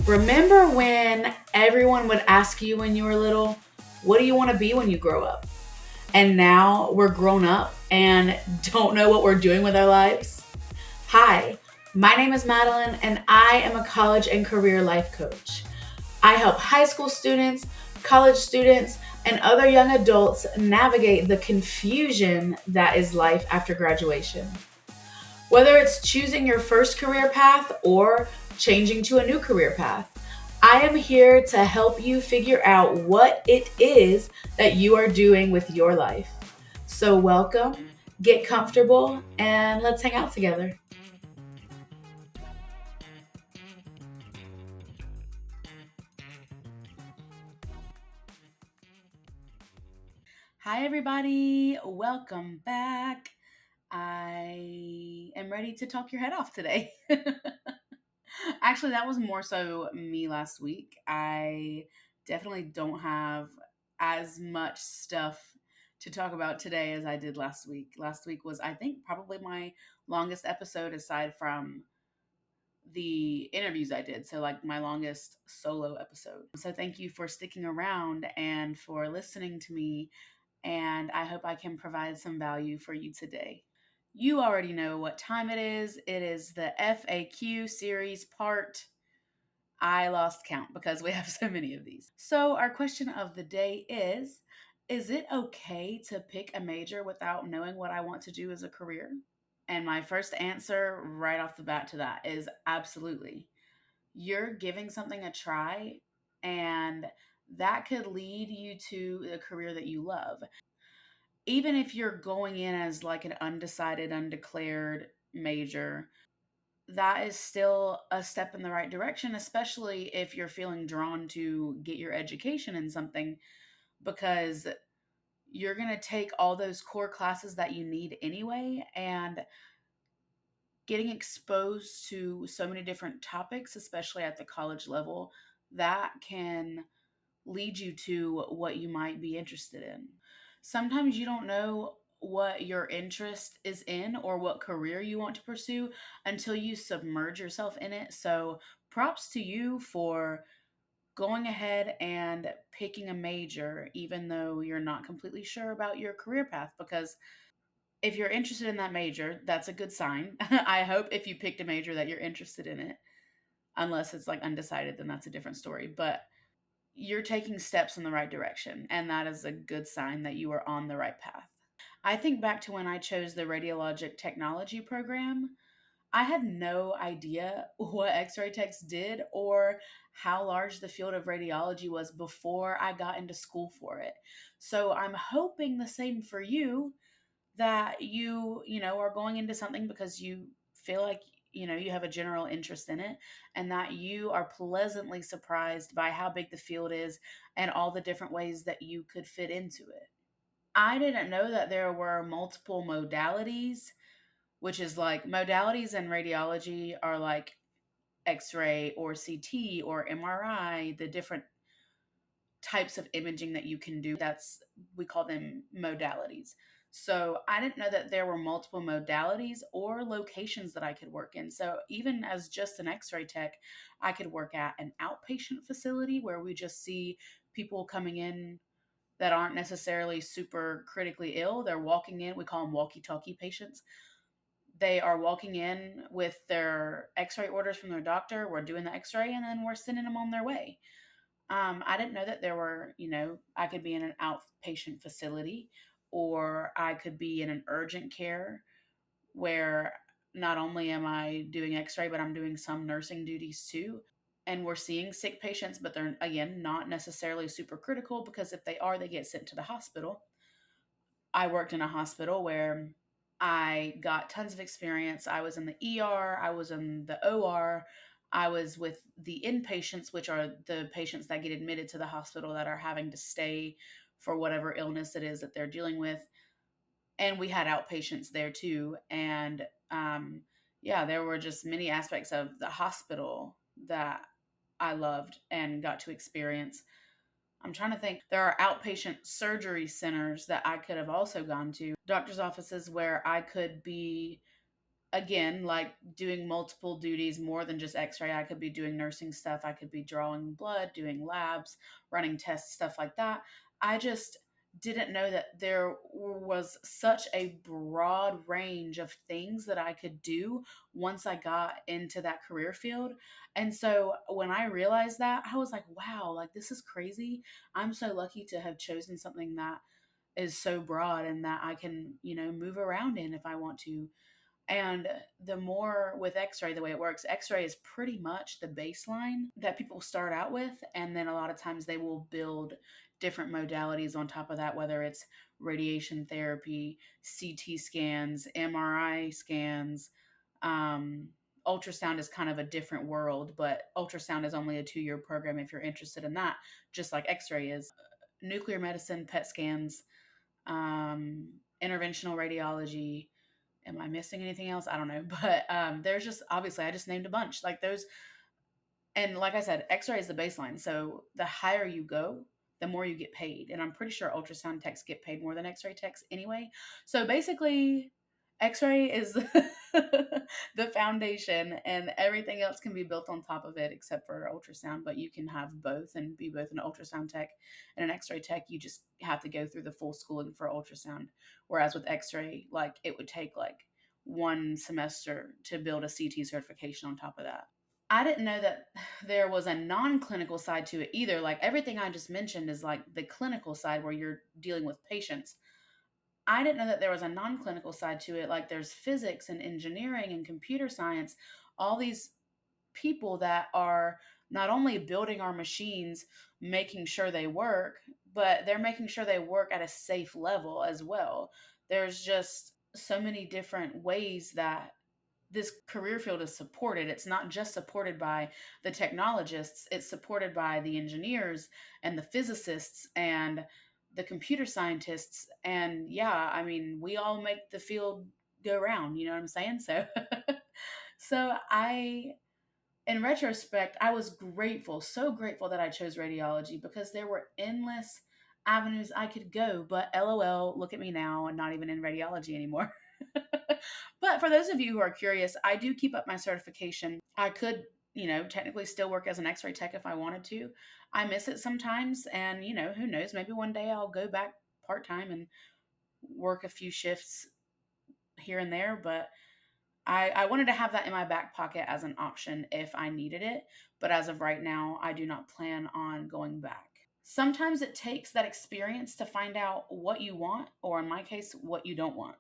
Remember when everyone would ask you when you were little, what do you want to be when you grow up? And now we're grown up and don't know what we're doing with our lives? Hi, my name is Madeline, and I am a college and career life coach. I help high school students, college students, and other young adults navigate the confusion that is life after graduation. Whether it's choosing your first career path or changing to a new career path, I am here to help you figure out what it is that you are doing with your life. So, welcome, get comfortable, and let's hang out together. Hi, everybody. Welcome back. I am ready to talk your head off today. Actually, that was more so me last week. I definitely don't have as much stuff to talk about today as I did last week. Last week was, I think, probably my longest episode aside from the interviews I did. So, like, my longest solo episode. So, thank you for sticking around and for listening to me. And I hope I can provide some value for you today. You already know what time it is. It is the FAQ series part. I lost count because we have so many of these. So, our question of the day is it okay to pick a major without knowing what I want to do as a career? And my first answer right off the bat to that is absolutely. You're giving something a try, and that could lead you to a career that you love. Even if you're going in as like an undecided, undeclared major, that is still a step in the right direction, especially if you're feeling drawn to get your education in something, because you're going to take all those core classes that you need anyway. And getting exposed to so many different topics, especially at the college level, that can lead you to what you might be interested in. Sometimes you don't know what your interest is in or what career you want to pursue until you submerge yourself in it. So, props to you for going ahead and picking a major, even though you're not completely sure about your career path. Because if you're interested in that major, that's a good sign. I hope if you picked a major that you're interested in it, unless it's like undecided, then that's a different story. But you're taking steps in the right direction, and that is a good sign that you are on the right path. I think back to when I chose the radiologic technology program. I had no idea what x ray techs did or how large the field of radiology was before I got into school for it. So I'm hoping the same for you, that you are going into something because you feel like you have a general interest in it, and that you are pleasantly surprised by how big the field is and all the different ways that you could fit into it. I didn't know that there were multiple modalities, which is like modalities in radiology are like x-ray or CT or MRI, the different types of imaging that you can do. That's, we call them modalities. So I didn't know that there were multiple modalities or locations that I could work in. So even as just an x-ray tech, I could work at an outpatient facility where we just see people coming in that aren't necessarily super critically ill. They're walking in, we call them walkie-talkie patients. They are walking in with their x-ray orders from their doctor. We're doing the x-ray and then we're sending them on their way. I didn't know that there were, I could be in an outpatient facility, or I could be in an urgent care where not only am I doing x ray, but I'm doing some nursing duties too. And we're seeing sick patients, but they're, again, not necessarily super critical, because if they are, they get sent to the hospital. I worked in a hospital where I got tons of experience. I was in the ER, I was in the OR, I was with the inpatients, which are the patients that get admitted to the hospital that are having to stay for whatever illness it is that they're dealing with. And we had outpatients there too. And yeah, there were just many aspects of the hospital that I loved and got to experience. I'm trying to think. There are outpatient surgery centers that I could have also gone to, doctor's offices where I could be again, like doing multiple duties more than just x-ray. I could be doing nursing stuff, I could be drawing blood, doing labs, running tests, stuff like that. I just didn't know that there was such a broad range of things that I could do once I got into that career field. And so when I realized that, I was like, wow, like this is crazy. I'm so lucky to have chosen something that is so broad and that I can, move around in if I want to. And the more with x ray, the way it works, x ray is pretty much the baseline that people start out with. And then a lot of times they will build different modalities on top of that, whether it's radiation therapy, CT scans, MRI scans. Um, Ultrasound is kind of a different world, but ultrasound is only a 2-year program if you're interested in that, just like x ray is. Nuclear medicine, PET scans, um, interventional radiology. Am I missing anything else? I don't know. But there's just, obviously, I just named a bunch. Like those, and like I said, x-ray is the baseline. So the higher you go, the more you get paid. And I'm pretty sure ultrasound techs get paid more than x-ray techs anyway. So basically, x-ray is the foundation, and everything else can be built on top of it except for ultrasound. But you can have both and be both an ultrasound tech and an x-ray tech. You just have to go through the full schooling for ultrasound. Whereas with x-ray, like it would take like one semester to build a CT certification on top of that. I didn't know that there was a non-clinical side to it either. Like everything I just mentioned is like the clinical side where you're dealing with patients. I didn't know that there was a non-clinical side to it. Like there's physics and engineering and computer science, all these people that are not only building our machines, making sure they work, but they're making sure they work at a safe level as well. There's just so many different ways that this career field is supported. It's not just supported by the technologists, it's supported by the engineers and the physicists and the computer scientists. And yeah, I mean, we all make the field go round, you know what I'm saying? So so I in retrospect, I was grateful, so grateful that I chose radiology because there were endless avenues I could go. But LOL, look at me now and not even in radiology anymore. But for those of you who are curious, I do keep up my certification. I could, technically still work as an x ray tech if I wanted to. I miss it sometimes. And, who knows, maybe one day I'll go back part time and work a few shifts here and there. But I wanted to have that in my back pocket as an option if I needed it. But as of right now, I do not plan on going back. Sometimes it takes that experience to find out what you want, or in my case, what you don't want.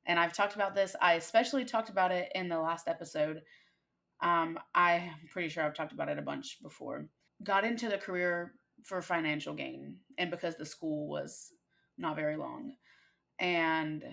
And I've talked about this. I especially talked about it in the last episode. I'm pretty sure I've talked about it a bunch before. Got into the career for financial gain and because the school was not very long. And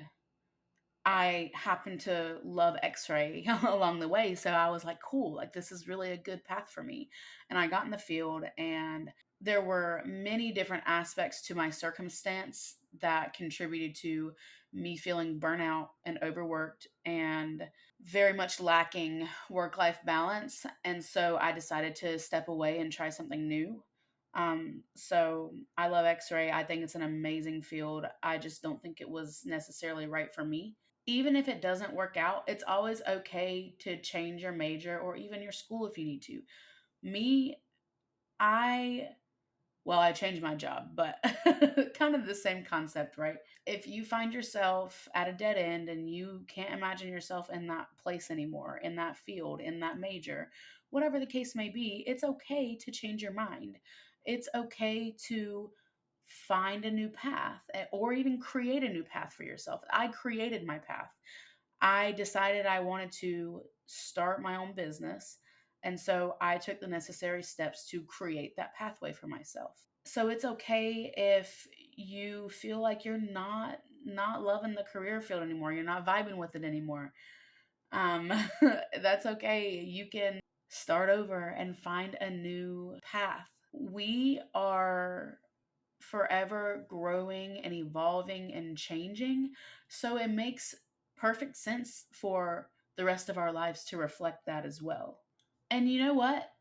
I happened to love x-ray along the way. So I was like, cool, like this is really a good path for me. And I got in the field, and there were many different aspects to my circumstance that contributed to me feeling burnout and overworked and very much lacking work-life balance. And so I decided to step away and try something new. So I love x-ray. I think it's an amazing field. I just don't think it was necessarily right for me. Even if it doesn't work out, it's always okay to change your major or even your school if you need to. Me, I I changed my job, but kind of the same concept, right? If you find yourself at a dead end and you can't imagine yourself in that place anymore, in that field, in that major, whatever the case may be, it's okay to change your mind. It's okay to find a new path, or even create a new path for yourself. I created my path. I decided I wanted to start my own business. And so I took the necessary steps to create that pathway for myself. So it's okay if you feel like you're not loving the career field anymore. You're not vibing with it anymore. Um, that's okay. You can start over and find a new path. We are forever growing and evolving and changing. So it makes perfect sense for the rest of our lives to reflect that as well. And you know what?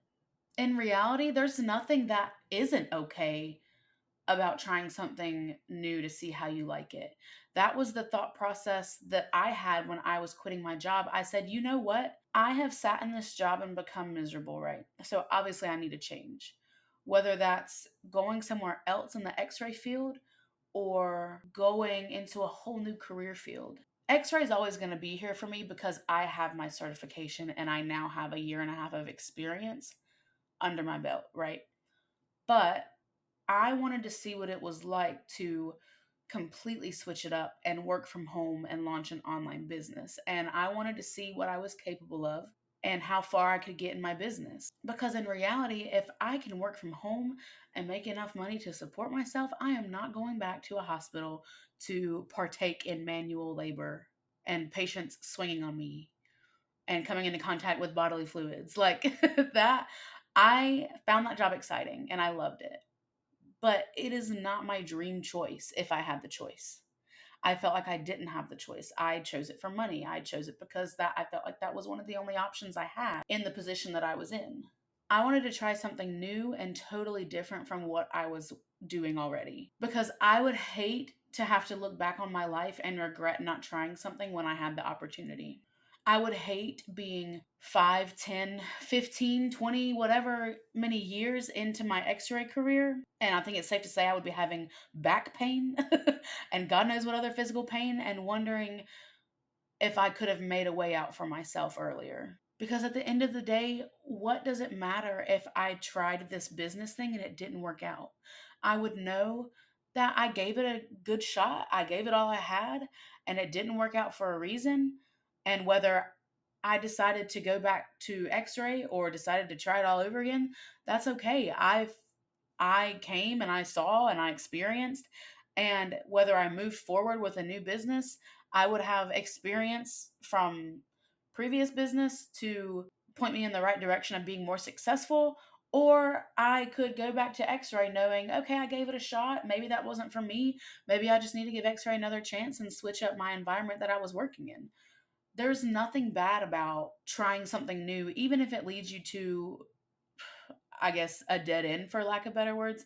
In reality, there's nothing that isn't okay about trying something new to see how you like it. That was the thought process that I had when I was quitting my job. I said, you know what? I have sat in this job and become miserable, right? So obviously I need to change. Whether that's going somewhere else in the x ray field or going into a whole new career field. X ray is always going to be here for me because I have my certification and I now have a year and a half of experience under my belt, right? But I wanted to see what it was like to completely switch it up and work from home and launch an online business. And I wanted to see what I was capable of and how far I could get in my business. Because in reality, if I can work from home and make enough money to support myself, I am not going back to a hospital to partake in manual labor and patients swinging on me and coming into contact with bodily fluids. Like that, I found that job exciting and I loved it. But it is not my dream choice if I had the choice. I felt like I didn't have the choice. I chose it for money. I chose it because that I felt like that was one of the only options I had in the position that I was in. I wanted to try something new and totally different from what I was doing already because I would hate to have to look back on my life and regret not trying something when I had the opportunity. I would hate being 5, 10, 15, 20, whatever many years into my x ray career. And I think it's safe to say I would be having back pain and God knows what other physical pain and wondering if I could have made a way out for myself earlier. Because at the end of the day, what does it matter if I tried this business thing and it didn't work out? I would know that I gave it a good shot. I gave it all I had and it didn't work out for a reason. And whether I decided to go back to x-ray or decided to try it all over again, that's okay. I came and I saw and I experienced. And whether I moved forward with a new business, I would have experience from previous business to point me in the right direction of being more successful. Or I could go back to x ray knowing, okay, I gave it a shot. Maybe that wasn't for me. Maybe I just need to give x ray another chance and switch up my environment that I was working in. There's nothing bad about trying something new, even if it leads you to, I guess, a dead end, for lack of better words,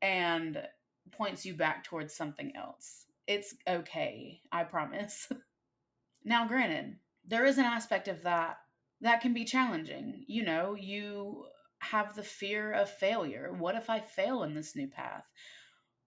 and points you back towards something else. It's okay, I promise. Now, granted, there is an aspect of that that can be challenging. You know, you have the fear of failure. What if I fail in this new path?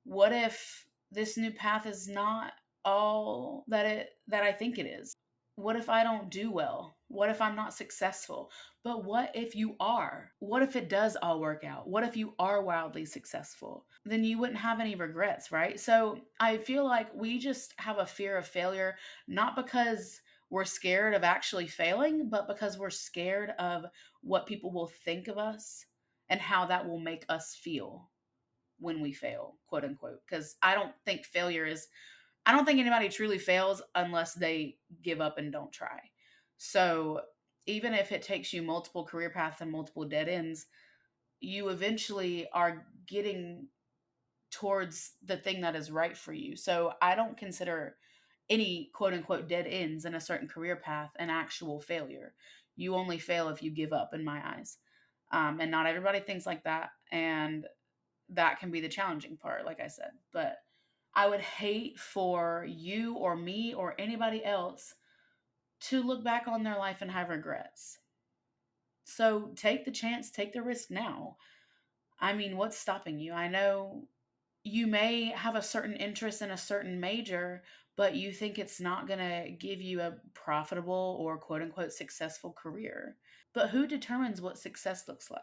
What if this new path is not all that I think it is? What if I don't do well? What if I'm not successful? But what if you are? What if it does all work out? What if you are wildly successful? Then you wouldn't have any regrets, right? So I feel like we just have a fear of failure, not because we're scared of actually failing, but because we're scared of what people will think of us and how that will make us feel when we fail, quote unquote. Because I don't think anybody truly fails unless they give up and don't try. So even if it takes you multiple career paths and multiple dead ends, you eventually are getting towards the thing that is right for you. So I don't consider any quote unquote dead ends in a certain career path an actual failure. You only fail if you give up, in my eyes. And not everybody thinks like that. And that can be the challenging part, like I said. But I would hate for you or me or anybody else to look back on their life and have regrets. So take the chance, take the risk now. I mean, what's stopping you? I know you may have a certain interest in a certain major, but you think it's not going to give you a profitable or quote unquote successful career. But who determines what success looks like?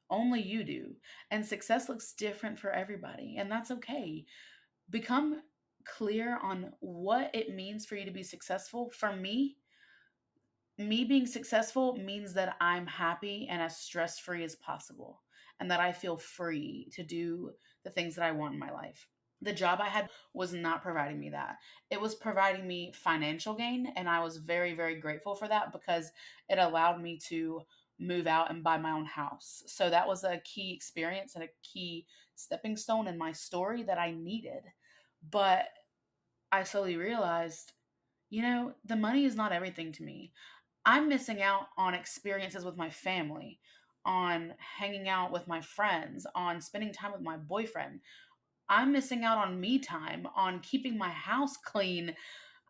Only you do. And success looks different for everybody, and that's okay. Become clear on what it means for you to be successful. For me being successful means that I'm happy and as stress free as possible, and that I feel free to do the things that I want in my life. The job I had was not providing me that. It was providing me financial gain, and I was very, very grateful for that because it allowed me to move out and buy my own house. So that was a key experience and a key stepping stone in my story that I needed. But I slowly realized, the money is not everything to me. I'm missing out on experiences with my family, on hanging out with my friends, on spending time with my boyfriend. I'm missing out on me time, on keeping my house clean.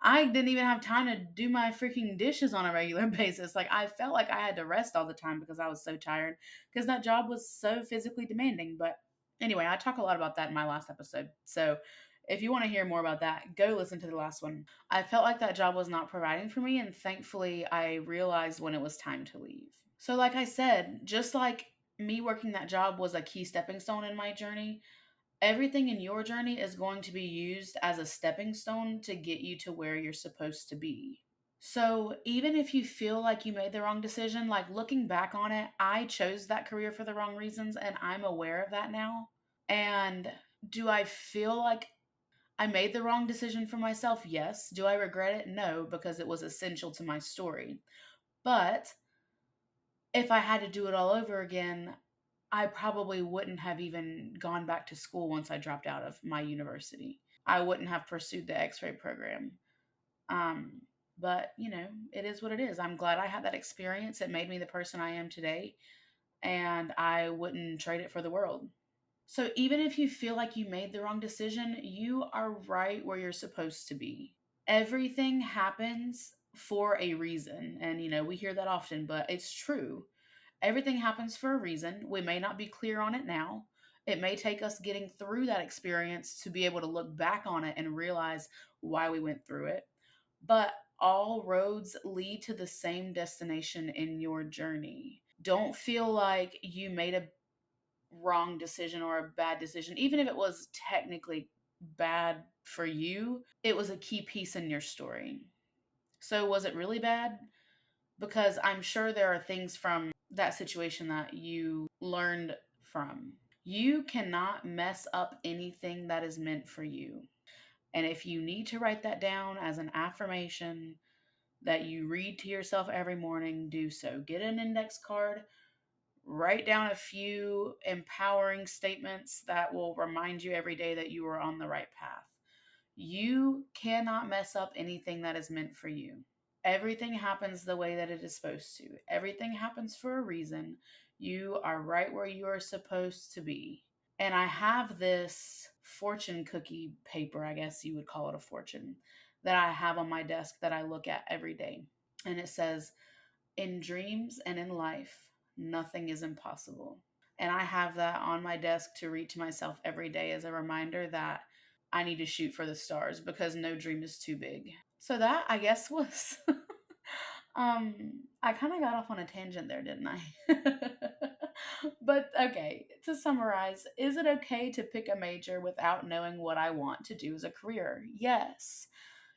I didn't even have time to do my freaking dishes on a regular basis. Like, I felt like I had to rest all the time because I was so tired, because that job was so physically demanding. But anyway, I talk a lot about that in my last episode. So if you want to hear more about that, go listen to the last one. I felt like that job was not providing for me, and thankfully, I realized when it was time to leave. So, like I said, just like me working that job was a key stepping stone in my journey, everything in your journey is going to be used as a stepping stone to get you to where you're supposed to be. So, even if you feel like you made the wrong decision, like looking back on it, I chose that career for the wrong reasons and I'm aware of that now. And do I feel like I made the wrong decision for myself? Yes. Do I regret it? No, because it was essential to my story. But if I had to do it all over again, I probably wouldn't have even gone back to school once I dropped out of my university. I wouldn't have pursued the x ray program. Um, but, it is what it is. I'm glad I had that experience. It made me the person I am today, and I wouldn't trade it for the world. So, even if you feel like you made the wrong decision, you are right where you're supposed to be. Everything happens for a reason. And, we hear that often, but it's true. Everything happens for a reason. We may not be clear on it now. It may take us getting through that experience to be able to look back on it and realize why we went through it. But all roads lead to the same destination in your journey. Don't feel like you made a wrong decision or a bad decision, even if it was technically bad for you, it was a key piece in your story. So, was it really bad? Because I'm sure there are things from that situation that you learned from. You cannot mess up anything that is meant for you. And if you need to write that down as an affirmation that you read to yourself every morning, do so. Get an index card, write down a few empowering statements that will remind you every day that you are on the right path. You cannot mess up anything that is meant for you. Everything happens the way that it is supposed to. Everything happens for a reason. You are right where you are supposed to be. And I have this fortune cookie paper, I guess you would call it a fortune, that I have on my desk that I look at every day. And it says, in dreams and in life, nothing is impossible. And I have that on my desk to read to myself every day as a reminder that I need to shoot for the stars because no dream is too big. So that, I guess, was I kind of got off on a tangent there, didn't I? But okay, to summarize, is it okay to pick a major without knowing what I want to do as a career? Yes.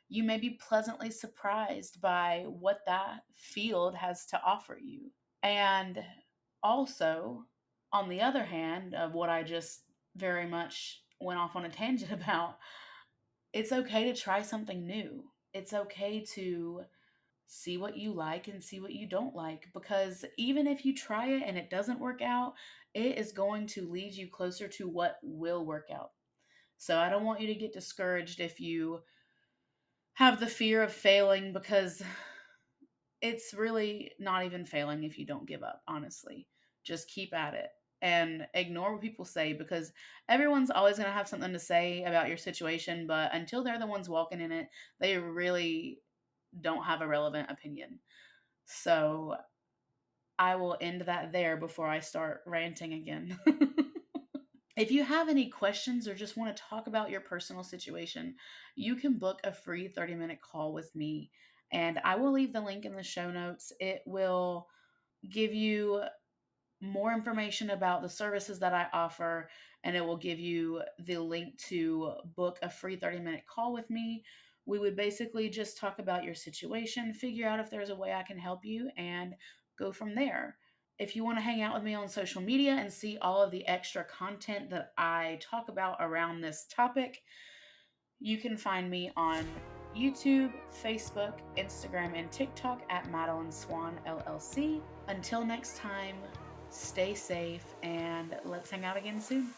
You may be pleasantly surprised by what that field has to offer you. And also, on the other hand, of what I just very much went off on a tangent about, it's okay to try something new. It's okay to see what you like and see what you don't like, because even if you try it and it doesn't work out, it is going to lead you closer to what will work out. So I don't want you to get discouraged if you have the fear of failing, because it's really not even failing if you don't give up, honestly. Just keep at it and ignore what people say, because everyone's always going to have something to say about your situation, but until they're the ones walking in it, they really don't have a relevant opinion. So I will end that there before I start ranting again. If you have any questions or just want to talk about your personal situation, you can book a free 30-minute call with me, and I will leave the link in the show notes. It will give you more information about the services that I offer, and it will give you the link to book a free 30-minute call with me. We would basically just talk about your situation, figure out if there's a way I can help you, and go from there. If you want to hang out with me on social media and see all of the extra content that I talk about around this topic, you can find me on YouTube, Facebook, Instagram, and TikTok at Madeline Swan LLC. Until next time, stay safe and let's hang out again soon.